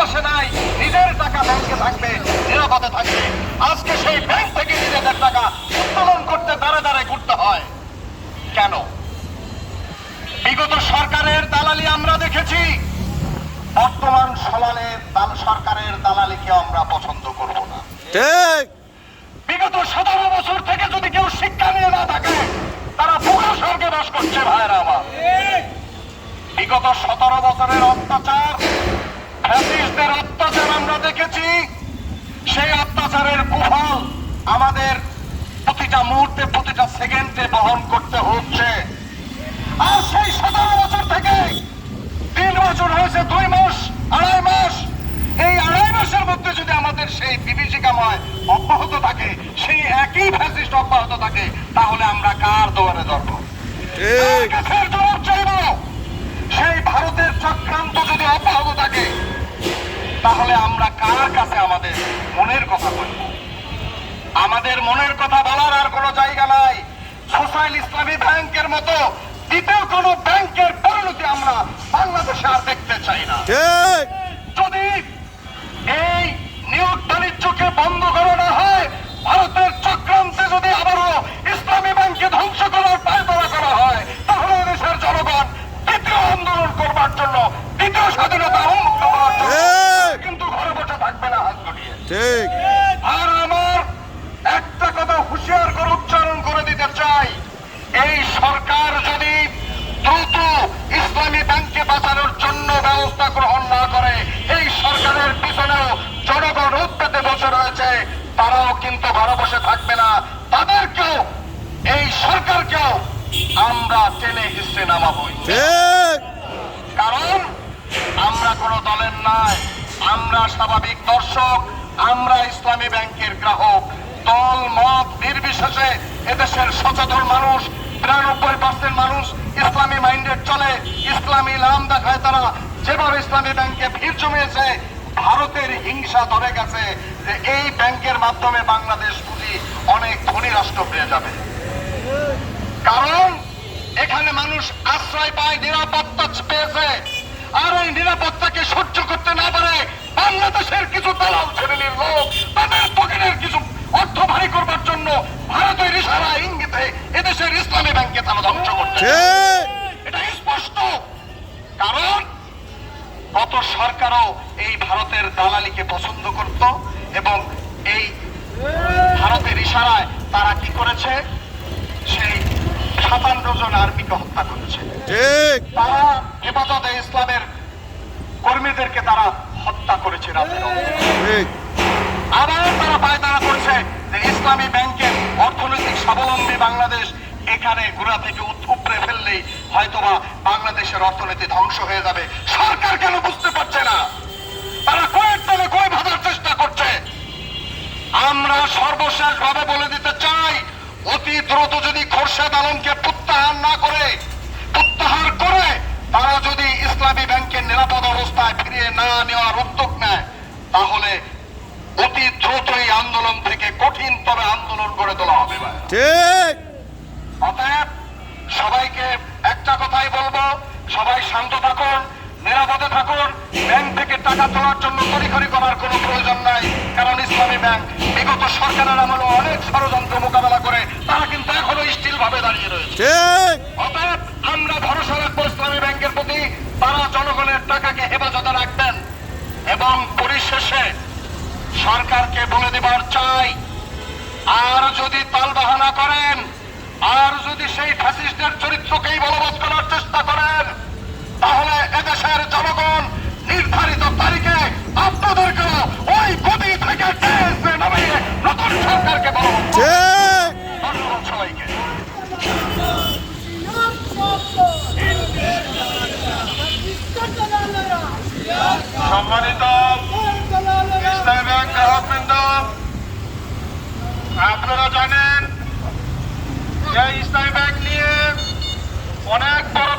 দেশে নাই, নিজের টাকা ব্যাংকে থাকবে, নিরাপদে থাকবে। আজকে সেই ব্যাংক থেকে নিজেদের টাকা উত্তোলন করতে দাঁড়ে দাঁড়ে ঘুরতে হয় কেন? বিগত সরকারের দালালি আমরা দেখেছি, বর্তমান সরকারের দালালিকে আমরা পছন্দ করব না। ঠিক। বিগত 17 বছর থেকে যদি কেউ শিক্ষা নিয়ে না থাকে, তারা পুরো স্বর্গে বাস করছে ভাইরা আমার। বিগত 17 বছরের অত্যাচার, ফ্যাসিস্টদের অত্যাচার আমরা দেখেছি। সেই অত্যাচারের কুফল আমাদের প্রতিটা মুহূর্তে, প্রতিটা সেকেন্ডে বহন করতে হচ্ছে। আর সেই 17 বছর থেকে 3 বছর হয়েছে, 2 মাস, 2.5 মাস। এই 2.5 মাসের মধ্যে যদি আমাদের সেই বিভীষিকাময় অব্যাহত থাকে, সেই একই ফ্যাসিস্ট অব্যাহত থাকে, তাহলে আমরা কার দোয়ারে ধরব? ঠিক। কার জবাব চাইব? সেই ভারতের চক্রান্ত যদি অব্যাহত থাকে, তাহলে আমরা কার কাছে আমাদের মনের কথা বলব? আমাদের মনের কথা বলার আর কোনো জায়গা নাই। সোশ্যাল ইসলামী ব্যাংকের মতো দ্বিতীয় কোন ব্যাংকের পরিণতি আমরা বাংলাদেশে আর দেখতে চাই না। ঠিক। যদি এই নিয়োগ বাণিজ্যকে বন্ধ করা না হয়, ভারতের চক্রান্তে যদি আবারও ইসলামী ব্যাংকে ধ্বংস করার পায়তারা করা হয়, তাহলে দেশের জনগণ দ্বিতীয় আন্দোলন করবার জন্য, দ্বিতীয় স্বাধীনতা উন্মুক্ত করার জন্য কিন্তু ঘরে বসে থাকবে না হাত গুটিয়ে। ঠিক। আর আমার একটা কথা হুঁশিয়ার করে উচ্চারণ করে দিতে চাই, এই সরকার যদি দ্রুত ইসলামী ব্যাংককে বাঁচানোর জন্য ব্যবস্থা গ্রহণ না করে, এই সরকারের পিছনেও জনগণ উদ্বেগে বসে রয়েছে, তারাও কিন্তু ঘরে বসে থাকবে না। তাদেরকেও, এই সরকারকেও আমরা টেনে হিসেবে নামাবই। ঠিক। কারণ আমরা কোনো দলের নাই, আমরা স্বাভাবিক দর্শক, আমরা ইসলামী ব্যাংকের গ্রাহক। দল মত নির্বিশেষে এদেশের সচেতন মানুষ, 93% মানুষ ইসলামী মাইন্ডেড চলে, ইসলামী নাম দেখায়। তারা যেভাবে ইসলামী ব্যাংকে ভিড় জমিয়েছে, ভারতের হিংসা ধরে গেছে যে এই ব্যাংকের মাধ্যমে বাংলাদেশ বুঝি অনেক ধনী রাষ্ট্র পেয়ে যাবে। কারণ এখানে মানুষ আশ্রয় পায়, নিরাপত্তা পেয়েছে। আর এই নিরাপত্তাকে সহ্য করতে না পারে বাংলাদেশের কিছু দালাল শ্রেণীর লোক তাদের পকেটের কিছু অর্থ ভারী করবার জন্য ভারতের ইশারা ইঙ্গিতে এদেশের ইসলামী ব্যাংকে তারা ধ্বংস করছে। এটা স্পষ্ট। কারণ গত সরকারও এই ভারতের দালালিকে পছন্দ করত এবং এই ভারতের ইশারায় তারা কি করেছে, সেই 57 জন আর্মিকে হত্যা করেছে। ঠিক। তারা হেফাজতে ইসলামের কর্মীদেরকে তারা হত্যা করেছে রাতের। ঠিক। আবার তারা পায়তারা করছে যে ইসলামী ব্যাংকের অর্থনৈতিক স্বাবলম্বী বাংলাদেশ, এখানে গোড়া থেকে উপড়ে ফেললেই হয়তোবা বাংলাদেশের অর্থনীতি ধ্বংস হয়ে যাবে। সরকার কেন বুঝতে পারছে না? তারা কয়েক দলে কয়ে ভাবার চেষ্টা করছে। আমরা সর্বশেষ ভাবে বলে দিতে চাই, অতি দ্রুত যদি খোরশেদ আলমকে প্রত্যাহার করে তারা যদি ইসলামী ব্যাংকের নিরাপদ অবস্থায় ফিরিয়ে না নেওয়ার উদ্যোগ নেয়, তাহলে অতি দ্রুতই আন্দোলন থেকে কঠিনতর আন্দোলন গড়ে তোলা হবে। ঠিক। অতএব সবাইকে একটা কথাই বলবো, সবাই শান্ত থাকুন, নিরাপদে থাকুন। ব্যাংক থেকে টাকা তোলার জন্য তড়িঘড়ি করার কোনো প্রয়োজন নাই। কারণ ইসলামী ব্যাংক বিগত সরকারের আমলে অনেক ষড়যন্ত্র মোকাবেলা করে তারা কিন্তু এখনো স্টিল ভাবে দাঁড়িয়ে রয়েছে। ঠিক। অতএব আমরা ভরসা রাখবো ইসলামী ব্যাংকের প্রতি, তারা জনগণের টাকাকে হেফাজতে রাখবেন। এবং পরিশেষে সরকারকে বলে দেবার চাই, আর যদি তালবাহানা করেন, আর যদি সেই ফ্যাসিস্টের চরিত্রকেই বলবৎ করার চেষ্টা করেন, তাহলে এদেশের জনগণ নির্ধারিত তারিখে আপনাদেরকে ওই গদি থেকে নামিয়ে নতুন সরকারকে বলবৎ করবে। ধন্যবাদ সবাইকে। সম্মানিত ইসলামী ব্যাংক গ্রাহকবৃন্দ, আপনারা জানেন যে ইসলামী ব্যাংক নিয়ে অনেক বড়